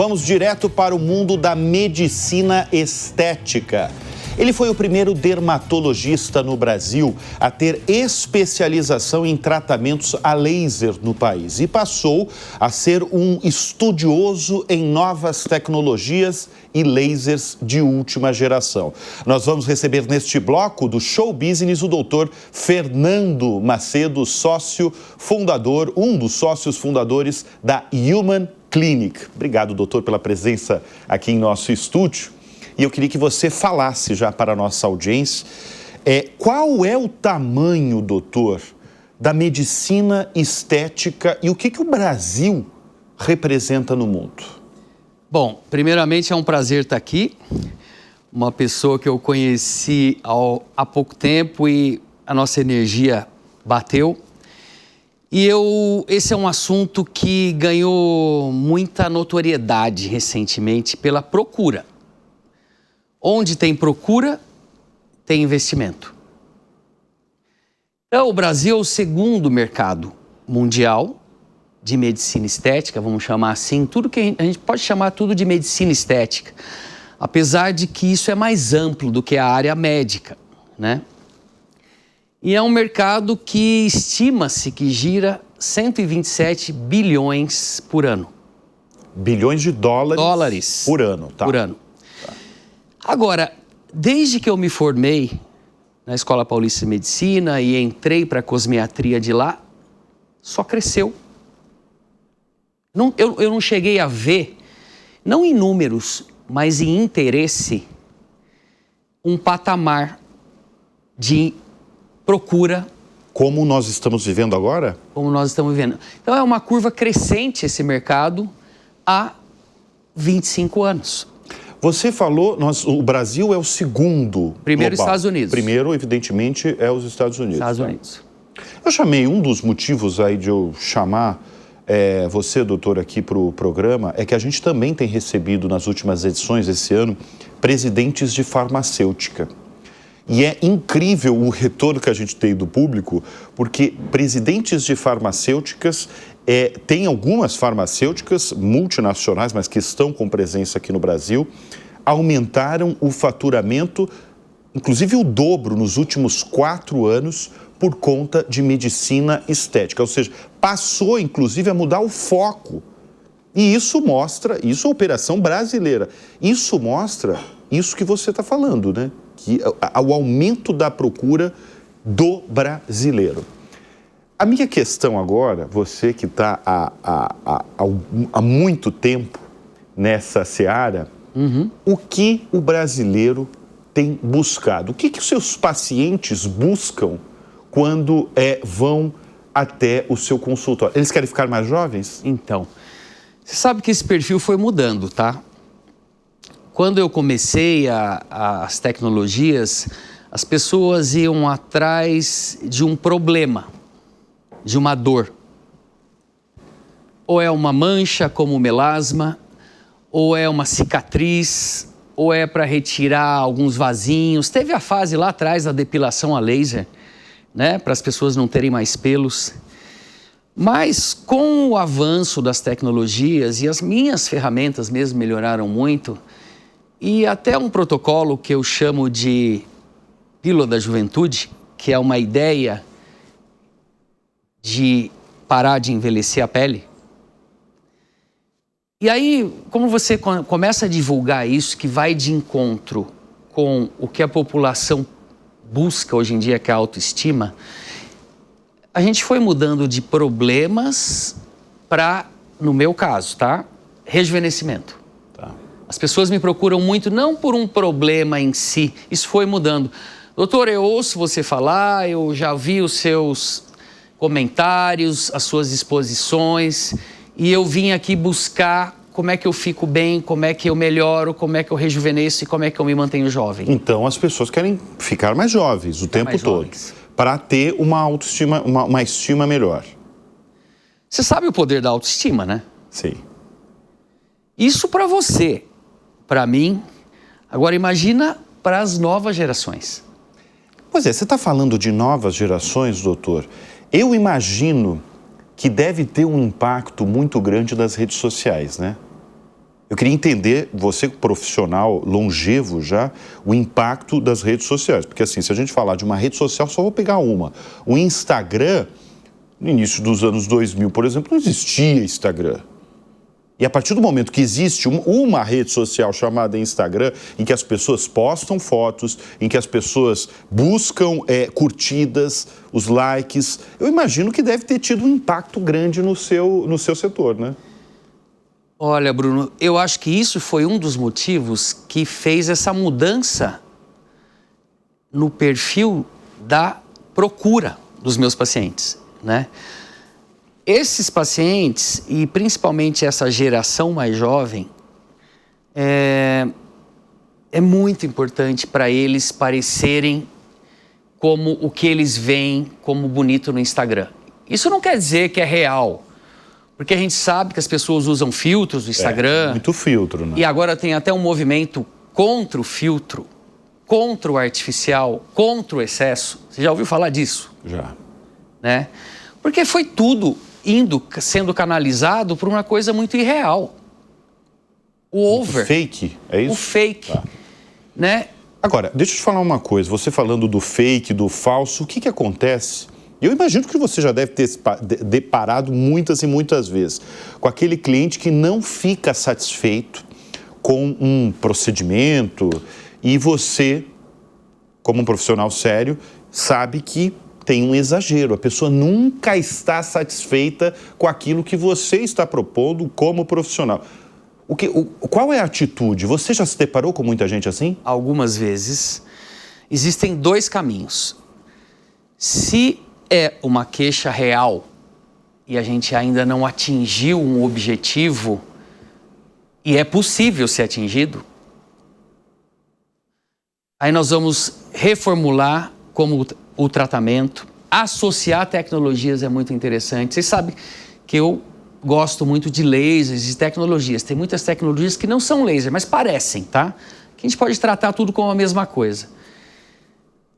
Vamos direto para o mundo da medicina estética. Ele foi o primeiro dermatologista no Brasil a ter especialização em tratamentos a laser no país e passou a ser um estudioso em novas tecnologias e lasers de última geração. Nós vamos receber neste bloco do Show Business o doutor Fernando Macedo, sócio fundador, um dos sócios fundadores da Human Clinic. Obrigado, doutor, pela presença aqui em nosso estúdio. E eu queria que você falasse já para a nossa audiência qual é o tamanho, doutor, da medicina estética e o que o Brasil representa no mundo. Bom, primeiramente é um prazer estar aqui. Uma pessoa que eu conheci há pouco tempo e a nossa energia bateu. E esse é um assunto que ganhou muita notoriedade recentemente pela procura. Onde tem procura, tem investimento. Então, o Brasil é o segundo mercado mundial de medicina estética, vamos chamar assim, tudo que a gente pode chamar tudo de medicina estética, apesar de que isso é mais amplo do que a área médica, né? E é um mercado que estima-se que gira 127 bilhões por ano. Bilhões de dólares por ano, tá? Por ano. Agora, desde que eu me formei na Escola Paulista de Medicina e entrei para a cosmetria de lá, só cresceu. Eu não cheguei a ver, não em números, mas em interesse, um patamar de procura. Como nós estamos vivendo agora? Como nós estamos vivendo. Então é uma curva crescente esse mercado há 25 anos. Você falou, o Brasil é o segundo Primeiro global. Estados Unidos. Primeiro, evidentemente, é os Estados Unidos. Estados Unidos. Eu chamei, um dos motivos aí de eu chamar você, doutor, aqui para o programa, é que a gente também tem recebido nas últimas edições desse ano presidentes de farmacêutica. E é incrível o retorno que a gente tem do público, porque presidentes de farmacêuticas, tem algumas farmacêuticas multinacionais, mas que estão com presença aqui no Brasil, aumentaram o faturamento, inclusive o dobro nos últimos 4 anos, por conta de medicina estética. Ou seja, passou inclusive a mudar o foco. E isso mostra, isso é operação brasileira, isso mostra isso que você está falando, né? Que o aumento da procura do brasileiro. A minha questão agora, você que está há muito tempo nessa seara, o que o brasileiro tem buscado? O que os seus pacientes buscam quando vão até o seu consultório? Eles querem ficar mais jovens? Então, você sabe que esse perfil foi mudando, tá? Quando eu comecei as tecnologias, as pessoas iam atrás de um problema, de uma dor. Ou é uma mancha como o melasma, ou é uma cicatriz, ou é para retirar alguns vasinhos. Teve a fase lá atrás da depilação a laser, né, para as pessoas não terem mais pelos. Mas com o avanço das tecnologias, e as minhas ferramentas mesmo melhoraram muito, e até um protocolo que eu chamo de Pílula da Juventude, que é uma ideia de parar de envelhecer a pele. E aí, como você começa a divulgar isso, que vai de encontro com o que a população busca hoje em dia, que é a autoestima, a gente foi mudando de problemas para, no meu caso, tá? Rejuvenescimento. Tá. As pessoas me procuram muito, não por um problema em si, isso foi mudando. Doutor, eu ouço você falar, eu já vi os seus comentários, as suas exposições, e eu vim aqui buscar como é que eu fico bem, como é que eu melhoro, como é que eu rejuvenesço e como é que eu me mantenho jovem. Então as pessoas querem ficar mais jovens o tempo todo, para ter uma autoestima, uma estima melhor. Você sabe o poder da autoestima, né? Sim. Isso para você, para mim. Agora imagina para as novas gerações. Pois é, você está falando de novas gerações, doutor. Eu imagino que deve ter um impacto muito grande das redes sociais, né? Eu queria entender, você profissional longevo já, o impacto das redes sociais. Porque assim, se a gente falar de uma rede social, só vou pegar uma. O Instagram, no início dos anos 2000, por exemplo, não existia Instagram. E a partir do momento que existe uma rede social chamada Instagram, em que as pessoas postam fotos, em que as pessoas buscam curtidas, os likes, eu imagino que deve ter tido um impacto grande no seu setor, né? Olha, Bruno, eu acho que isso foi um dos motivos que fez essa mudança no perfil da procura dos meus pacientes, né? Esses pacientes, e principalmente essa geração mais jovem, é muito importante para eles parecerem como o que eles veem como bonito no Instagram. Isso não quer dizer que é real, porque a gente sabe que as pessoas usam filtros no Instagram. Muito filtro, né? E agora tem até um movimento contra o filtro, contra o artificial, contra o excesso. Você já ouviu falar disso? Já. Né? Porque foi tudo sendo canalizado por uma coisa muito irreal. O over. O fake, é isso? O fake, tá. Né? Agora, deixa eu te falar uma coisa. Você falando do fake, do falso, o que acontece? Eu imagino que você já deve ter deparado muitas e muitas vezes com aquele cliente que não fica satisfeito com um procedimento e você, como um profissional sério, sabe que tem um exagero. A pessoa nunca está satisfeita com aquilo que você está propondo como profissional. Qual é a atitude? Você já se deparou com muita gente assim? Algumas vezes. Existem dois caminhos. Se é uma queixa real e a gente ainda não atingiu um objetivo e é possível ser atingido, aí nós vamos reformular como o tratamento. Associar tecnologias é muito interessante. Vocês sabem que eu gosto muito de lasers, de tecnologias. Tem muitas tecnologias que não são laser, mas parecem, tá? Que a gente pode tratar tudo como a mesma coisa.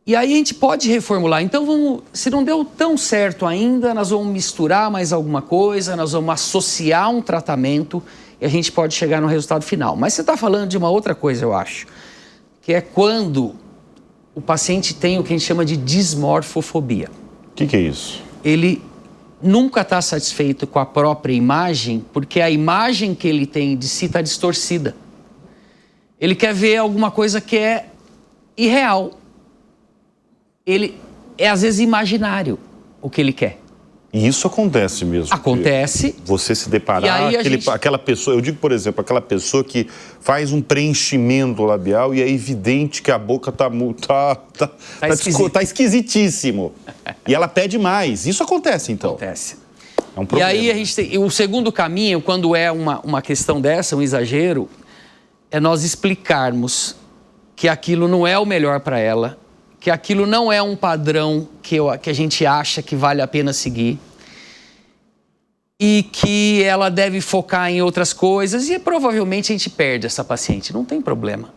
E aí a gente pode reformular. Então, se não deu tão certo ainda, nós vamos misturar mais alguma coisa, nós vamos associar um tratamento e a gente pode chegar no resultado final. Mas você está falando de uma outra coisa, eu acho, que é quando o paciente tem o que a gente chama de dismorfofobia. O que é isso? Ele nunca está satisfeito com a própria imagem, porque a imagem que ele tem de si está distorcida. Ele quer ver alguma coisa que é irreal. Ele é, às vezes, imaginário o que ele quer. E isso acontece mesmo. Acontece. Você se deparar, aquela pessoa, eu digo, por exemplo, aquela pessoa que faz um preenchimento labial e é evidente que a boca tá esquisitíssimo. E ela pede mais. Isso acontece, então? Acontece. É um problema. E aí a gente tem, o segundo caminho, quando é uma questão dessa, um exagero, é nós explicarmos que aquilo não é o melhor para ela, que aquilo não é um padrão que a gente acha que vale a pena seguir e que ela deve focar em outras coisas e provavelmente a gente perde essa paciente. Não tem problema.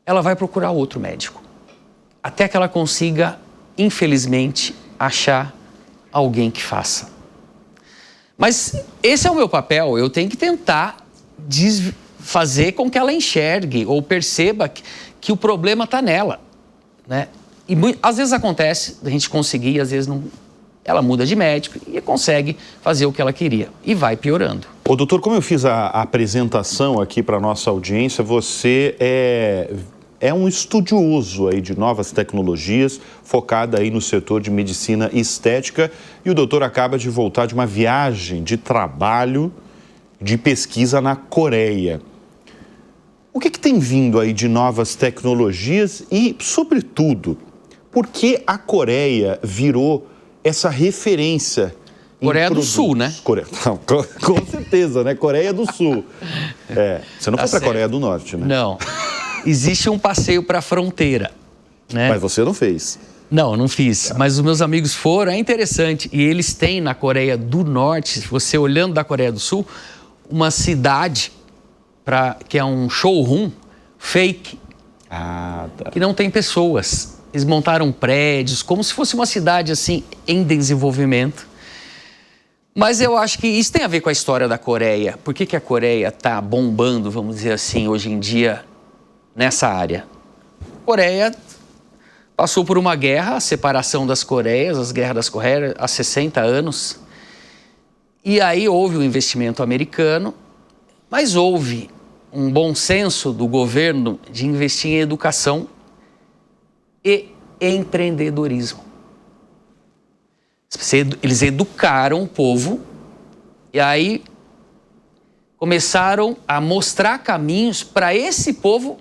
Ela vai procurar outro médico até que ela consiga, infelizmente, achar alguém que faça. Mas esse é o meu papel. Eu tenho que tentar fazer com que ela enxergue ou perceba que o problema está nela. Né? E às vezes acontece a gente conseguir, às vezes não. Ela muda de médico e consegue fazer o que ela queria e vai piorando. Ô, doutor, como eu fiz a apresentação aqui para nossa audiência, você é um estudioso aí de novas tecnologias, focada aí no setor de medicina estética, e o doutor acaba de voltar de uma viagem de trabalho, de pesquisa na Coreia. O que tem vindo aí de novas tecnologias e, sobretudo, por que a Coreia virou essa referência? Coreia do Sul, né? Não, com certeza, né? Coreia do Sul. Você não foi para a Coreia do Norte, né? Não. Existe um passeio para a fronteira, né? Mas você não fez. Não fiz. Mas os meus amigos foram, é interessante. E eles têm na Coreia do Norte, você olhando da Coreia do Sul, uma cidade que é um showroom fake, que não tem pessoas. Eles montaram prédios, como se fosse uma cidade assim em desenvolvimento. Mas eu acho que isso tem a ver com a história da Coreia. Por que a Coreia está bombando, vamos dizer assim, hoje em dia, nessa área? A Coreia passou por uma guerra, a separação das Coreias, as guerras das Coreias, há 60 anos. E aí houve um investimento americano, mas houve um bom senso do governo de investir em educação e empreendedorismo. Eles educaram o povo e aí começaram a mostrar caminhos para esse povo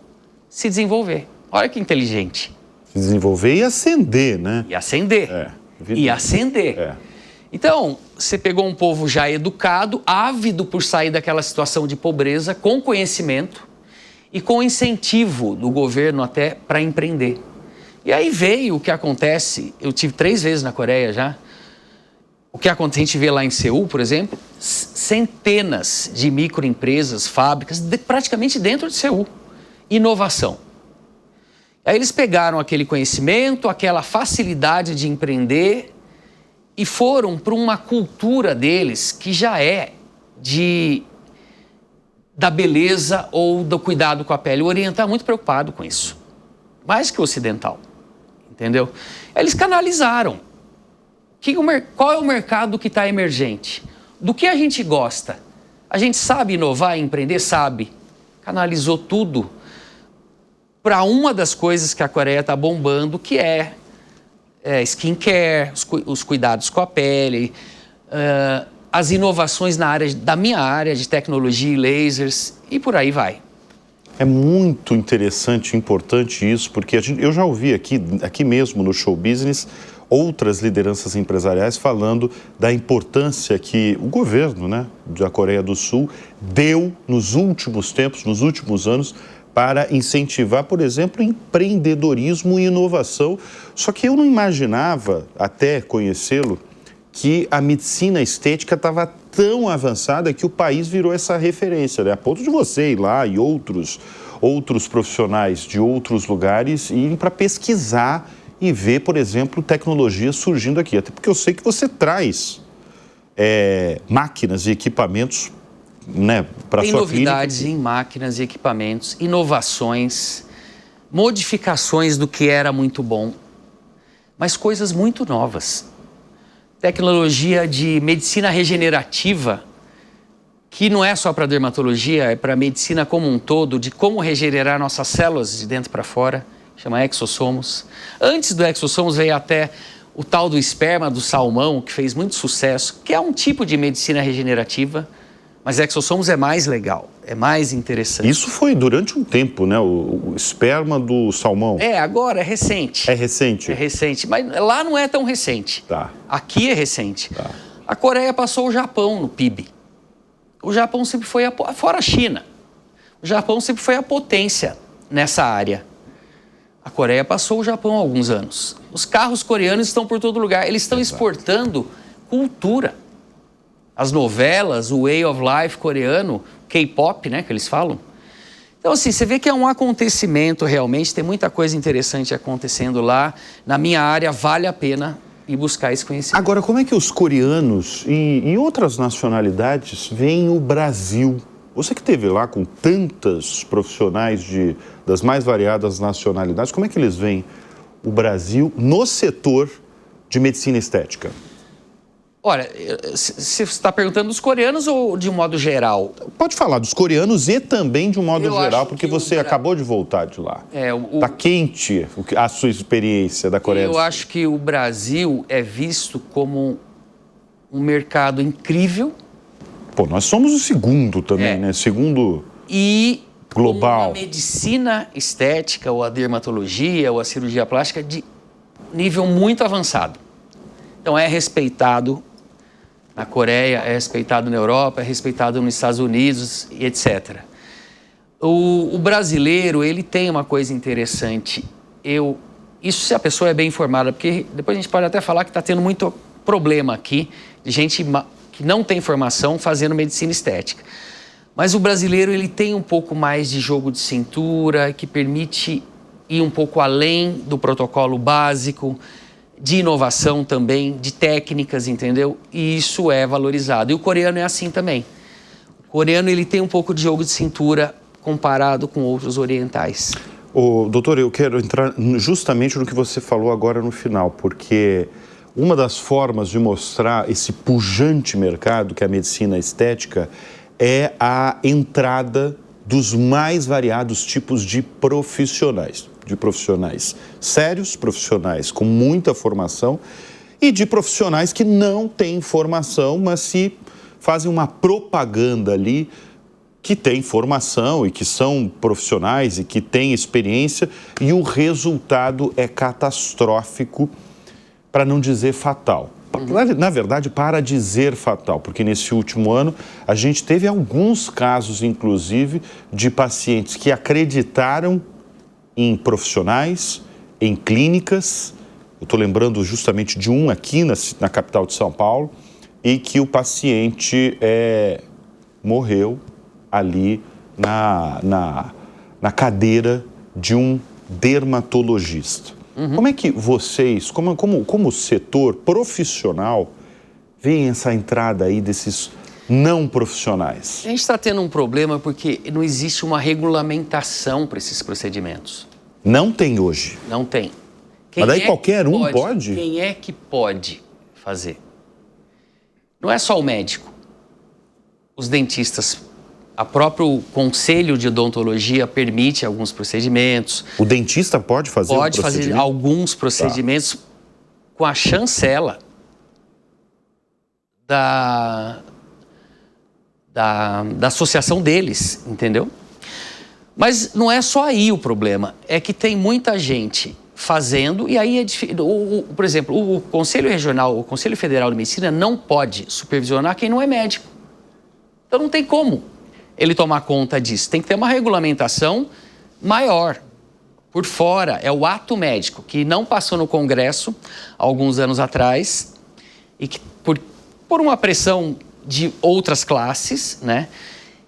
se desenvolver. Olha que inteligente. Se desenvolver e ascender, né? E ascender. E ascender. Então, você pegou um povo já educado, ávido por sair daquela situação de pobreza, com conhecimento e com incentivo do governo até para empreender. E aí veio o que acontece, eu tive 3 vezes na Coreia já, o que acontece, a gente vê lá em Seul, por exemplo, centenas de microempresas, fábricas, praticamente dentro de Seul. Inovação. Aí eles pegaram aquele conhecimento, aquela facilidade de empreender e foram para uma cultura deles que já é da beleza ou do cuidado com a pele. O oriental é muito preocupado com isso, mais que o ocidental, entendeu? Eles canalizaram. Qual é o mercado que está emergente? Do que a gente gosta? A gente sabe inovar e empreender? Sabe. Canalizou tudo para uma das coisas que a Coreia está bombando, que é skincare, os cuidados com a pele, as inovações da minha área de tecnologia e lasers e por aí vai. É muito interessante e importante isso, porque eu já ouvi aqui mesmo no Show Business outras lideranças empresariais falando da importância que o governo, né, da Coreia do Sul deu nos últimos tempos, nos últimos anos, para incentivar, por exemplo, empreendedorismo e inovação. Só que eu não imaginava, até conhecê-lo, que a medicina estética estava tão avançada que o país virou essa referência, né? A ponto de você ir lá e outros profissionais de outros lugares irem para pesquisar e ver, por exemplo, tecnologias surgindo aqui. Até porque eu sei que você traz máquinas e equipamentos, né, para a sua clínica. Tem novidades em máquinas e equipamentos, inovações, modificações do que era muito bom, mas coisas muito novas. Tecnologia de medicina regenerativa, que não é só para dermatologia, é para a medicina como um todo, de como regenerar nossas células de dentro para fora, chama exossomos. Antes do exossomos veio até o tal do esperma do salmão, que fez muito sucesso, que é um tipo de medicina regenerativa, mas exossomos é mais legal, é mais interessante. Isso foi durante um tempo, né? O esperma do salmão. Agora é recente. É recente? É recente, mas lá não é tão recente. Tá. Aqui é recente. Tá. A Coreia passou o Japão no PIB. O Japão sempre foi, fora a China, o Japão sempre foi a potência nessa área. A Coreia passou o Japão há alguns anos. Os carros coreanos estão por todo lugar. Eles estão exportando cultura. As novelas, o way of life coreano, K-pop, né, que eles falam. Então, assim, você vê que é um acontecimento realmente, tem muita coisa interessante acontecendo lá. Na minha área, vale a pena ir buscar esse conhecimento. Agora, como é que os coreanos e outras nacionalidades veem o Brasil? Você que esteve lá com tantos profissionais das mais variadas nacionalidades, como é que eles veem o Brasil no setor de medicina estética? Olha, você está perguntando dos coreanos ou de um modo geral? Pode falar dos coreanos e também de um modo geral, porque você acabou de voltar de lá. Está quente a sua experiência da Coreia do Sul. Eu acho que o Brasil é visto como um mercado incrível. Pô, nós somos o segundo também, né? Segundo global. A medicina estética, ou a dermatologia, ou a cirurgia plástica de nível muito avançado. Então é respeitado na Coreia, é respeitado na Europa, é respeitado nos Estados Unidos e etc. O brasileiro, ele tem uma coisa interessante. Isso se a pessoa é bem informada, porque depois a gente pode até falar que está tendo muito problema aqui de gente que não tem formação fazendo medicina estética. Mas o brasileiro, ele tem um pouco mais de jogo de cintura, que permite ir um pouco além do protocolo básico. de inovação também, de técnicas, entendeu? E isso é valorizado. E o coreano é assim também. O coreano, ele tem um pouco de jogo de cintura comparado com outros orientais. Doutor, eu quero entrar justamente no que você falou agora no final, porque uma das formas de mostrar esse pujante mercado que é a medicina estética é a entrada dos mais variados tipos de profissionais sérios, profissionais com muita formação e de profissionais que não têm formação, mas se fazem uma propaganda ali que tem formação e que são profissionais e que têm experiência e o resultado é catastrófico, para não dizer fatal. Na verdade, para dizer fatal, porque nesse último ano a gente teve alguns casos, inclusive, de pacientes que acreditaram em profissionais, em clínicas. Eu estou lembrando justamente de um aqui na capital de São Paulo, e que o paciente morreu ali na cadeira de um dermatologista. Como é que vocês, como setor profissional, veem essa entrada aí desses não profissionais? A gente está tendo um problema porque não existe uma regulamentação para esses procedimentos. Não tem hoje? Não tem. Mas daí qualquer um pode? Quem é que pode fazer? Não é só o médico. Os dentistas, o próprio Conselho de Odontologia permite alguns procedimentos. O dentista pode fazer Pode fazer alguns procedimentos com a chancela da associação deles, entendeu? Mas não é só aí o problema, é que tem muita gente fazendo e aí é difícil. Por exemplo, o Conselho Regional, o Conselho Federal de Medicina não pode supervisionar quem não é médico. Então não tem como ele tomar conta disso. Tem que ter uma regulamentação maior, por fora. É o ato médico, que não passou no Congresso há alguns anos atrás e que por uma pressão de outras classes, né?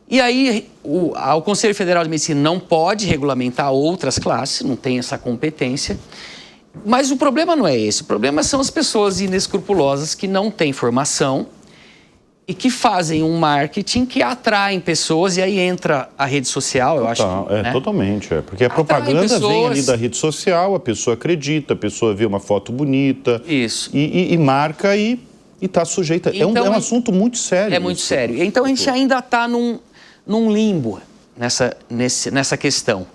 E aí o Conselho Federal de Medicina não pode regulamentar outras classes, não tem essa competência. Mas o problema não é esse. O problema são as pessoas inescrupulosas que não têm formação e que fazem um marketing que atraem pessoas, e aí entra a rede social, eu acho que... né? Totalmente, porque a propaganda vem ali da rede social, a pessoa acredita, a pessoa vê uma foto bonita... Isso. E marca e está sujeita... Então, é um assunto muito sério. É muito sério. Então a gente ainda está num limbo nessa questão.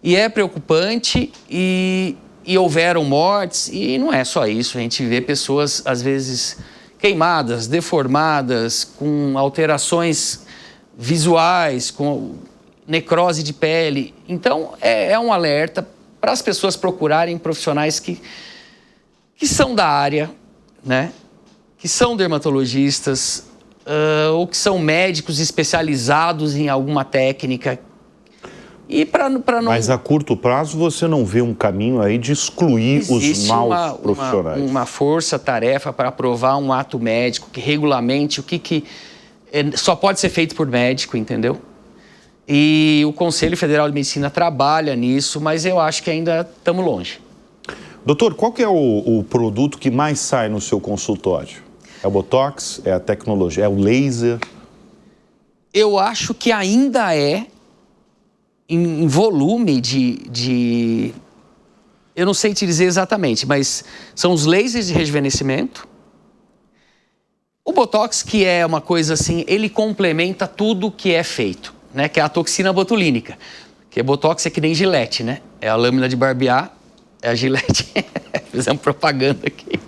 E é preocupante e houveram mortes, e não é só isso, a gente vê pessoas, às vezes... queimadas, deformadas, com alterações visuais, com necrose de pele. Então, é um alerta para as pessoas procurarem profissionais que são da área, né? Que são dermatologistas, ou que são médicos especializados em alguma técnica. E para não... Mas a curto prazo você não vê um caminho aí de excluir os maus profissionais? Uma força-tarefa para aprovar um ato médico que regulamente o que só pode ser feito por médico, entendeu? E o Conselho Federal de Medicina trabalha nisso, mas eu acho que ainda estamos longe. Doutor, qual que é o produto que mais sai no seu consultório? É o Botox? É a tecnologia? É o laser? Eu acho que ainda é em volume eu não sei te dizer exatamente, mas são os lasers de rejuvenescimento. O Botox, que é uma coisa assim, ele complementa tudo que é feito, né? Que é a toxina botulínica. Que Botox é que nem Gillette, né? É a lâmina de barbear, é a Gillette. Fizemos propaganda aqui.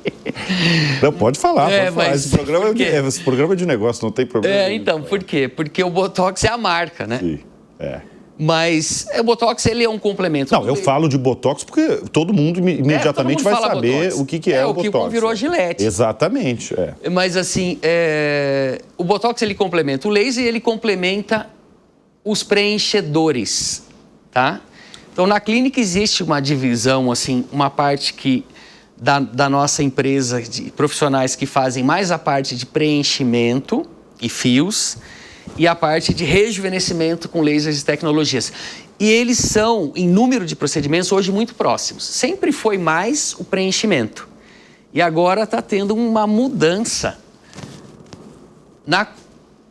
Não, pode falar, pode falar. Esse programa é de negócio, não tem problema. Então, por quê? Porque o Botox é a marca, né? Sim, Mas o Botox, ele é um complemento. Não, eu falo de Botox porque todo mundo imediatamente vai saber o que é o Botox. O que virou Gillette. Exatamente, Mas assim, o Botox, ele complementa o laser e ele complementa os preenchedores, tá? Então, na clínica existe uma divisão, assim, uma parte que da nossa empresa de profissionais que fazem mais a parte de preenchimento e fios, e a parte de rejuvenescimento com lasers e tecnologias. E eles são, em número de procedimentos, hoje muito próximos. Sempre foi mais o preenchimento. E agora está tendo uma mudança na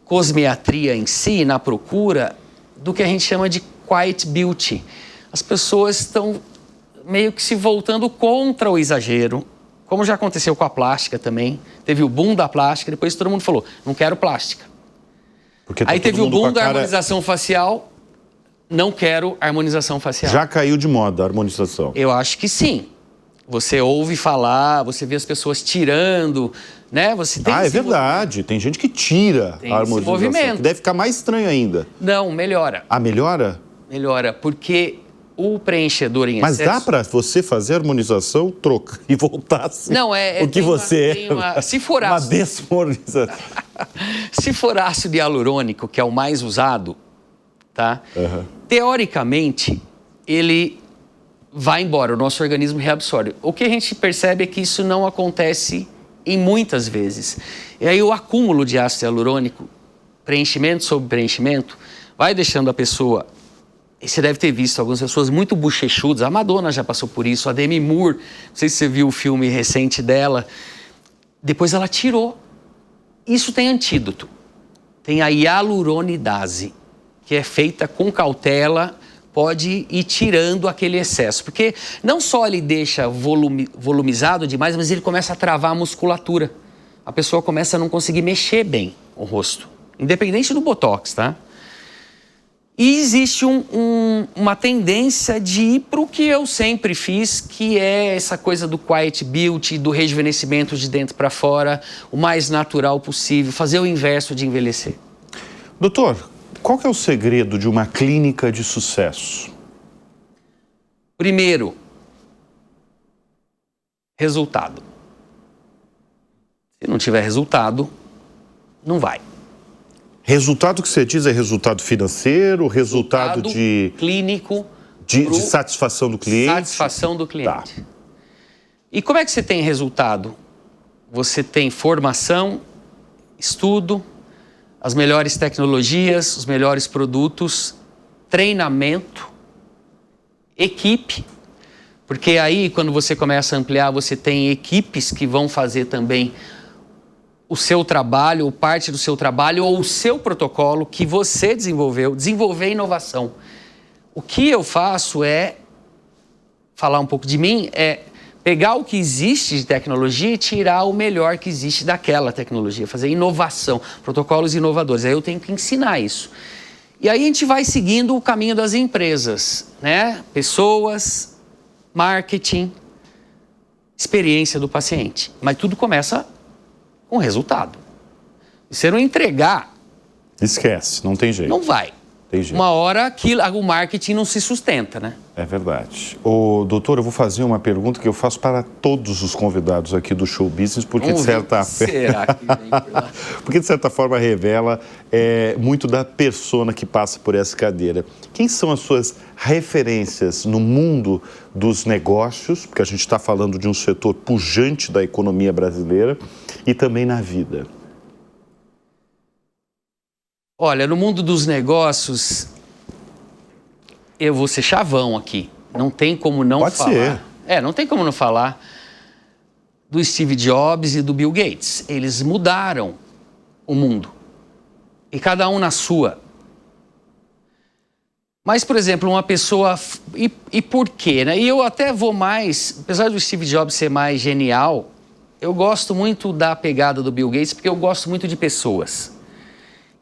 cosmetria em si, na procura do que a gente chama de quiet beauty. As pessoas estão meio que se voltando contra o exagero, como já aconteceu com a plástica também. Teve o boom da plástica, depois todo mundo falou, não quero plástica. Aí teve o boom da harmonização facial, não quero harmonização facial. Já caiu de moda a harmonização? Eu acho que sim. Você ouve falar, você vê as pessoas tirando, né? Você tem é verdade. Tem gente que tira a harmonização. Movimento. Que deve ficar mais estranho ainda. Não, melhora. Ah, melhora? Melhora, porque o preenchedor em Mas excesso... dá para você fazer a harmonização, troca e voltar assim? Não, o que você se for ácido... Uma desmoralização. Se for ácido hialurônico, que é o mais usado, tá? Teoricamente, ele vai embora, o nosso organismo reabsorve. O que a gente percebe é que isso não acontece em muitas vezes. E aí o acúmulo de ácido hialurônico, preenchimento sobre preenchimento, vai deixando a pessoa... E você deve ter visto algumas pessoas muito bochechudas. A Madonna já passou por isso, a Demi Moore, não sei se você viu o filme recente dela. Depois ela tirou. Isso tem antídoto. Tem a hialuronidase, que é feita com cautela, pode ir tirando aquele excesso. Porque não só ele deixa volumizado demais, mas ele começa a travar a musculatura. A pessoa começa a não conseguir mexer bem o rosto. Independente do botox, tá? E existe uma tendência de ir para o que eu sempre fiz, que é essa coisa do quiet beauty, do rejuvenescimento de dentro para fora, o mais natural possível, fazer o inverso de envelhecer. Doutor, qual que é o segredo de uma clínica de sucesso? Primeiro, resultado. Se não tiver resultado, não vai. Resultado que você diz é resultado financeiro, resultado de... clínico. De satisfação do cliente? Satisfação do cliente. Tá. E como é que você tem resultado? Você tem formação, estudo, as melhores tecnologias, os melhores produtos, treinamento, equipe. Porque aí, quando você começa a ampliar, você tem equipes que vão fazer também o seu trabalho, ou parte do seu trabalho, ou o seu protocolo que você desenvolveu, desenvolver inovação. O que eu faço é, falar um pouco de mim, é pegar o que existe de tecnologia e tirar o melhor que existe daquela tecnologia, fazer inovação, protocolos inovadores. Aí eu tenho que ensinar isso. E aí a gente vai seguindo o caminho das empresas, né? Pessoas, marketing, experiência do paciente. Mas tudo começa com resultado. Se você não entregar... Esquece, não tem jeito. Não vai. Tem jeito. Uma hora que o marketing não se sustenta, né? É verdade. Doutor, eu vou fazer uma pergunta que eu faço para todos os convidados aqui do Show Business, porque de certa porque de certa forma revela muito da persona que passa por essa cadeira. Quem são as suas referências no mundo dos negócios, porque a gente está falando de um setor pujante da economia brasileira, e também na vida? Olha, no mundo dos negócios, eu vou ser chavão aqui. Não tem como não falar. Pode ser. Não tem como não falar do Steve Jobs e do Bill Gates. Eles mudaram o mundo. E cada um na sua. Mas, por exemplo, uma pessoa... E por quê, né? E eu até vou mais... Apesar do Steve Jobs ser mais genial, eu gosto muito da pegada do Bill Gates, porque eu gosto muito de pessoas.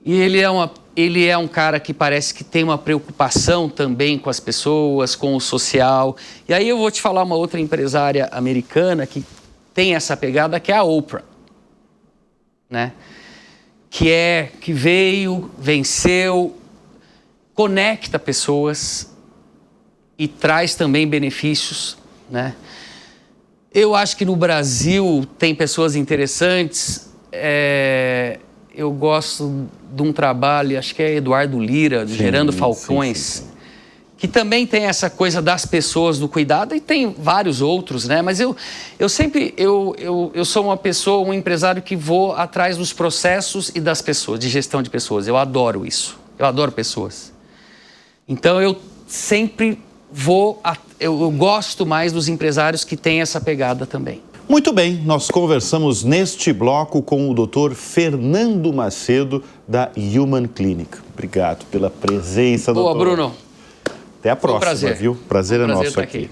E ele é um cara que parece que tem uma preocupação também com as pessoas, com o social. E aí eu vou te falar uma outra empresária americana que tem essa pegada, que é a Oprah, né? Que veio, venceu, conecta pessoas e traz também benefícios, né? Eu acho que no Brasil tem pessoas interessantes. Eu gosto de um trabalho, acho que é Eduardo Lira, Gerando Falcões, sim. Que também tem essa coisa das pessoas, do cuidado, e tem vários outros, né? Mas eu sou uma pessoa, um empresário que vou atrás dos processos e das pessoas, de gestão de pessoas. Eu adoro isso. Eu adoro pessoas. Então eu sempre eu gosto mais dos empresários que têm essa pegada também. Muito bem, nós conversamos neste bloco com o Dr. Fernando Macedo, da Human Clinic. Obrigado pela presença, doutor. Boa, Bruno. Até a próxima, prazer. viu? Prazer é nosso estar aqui.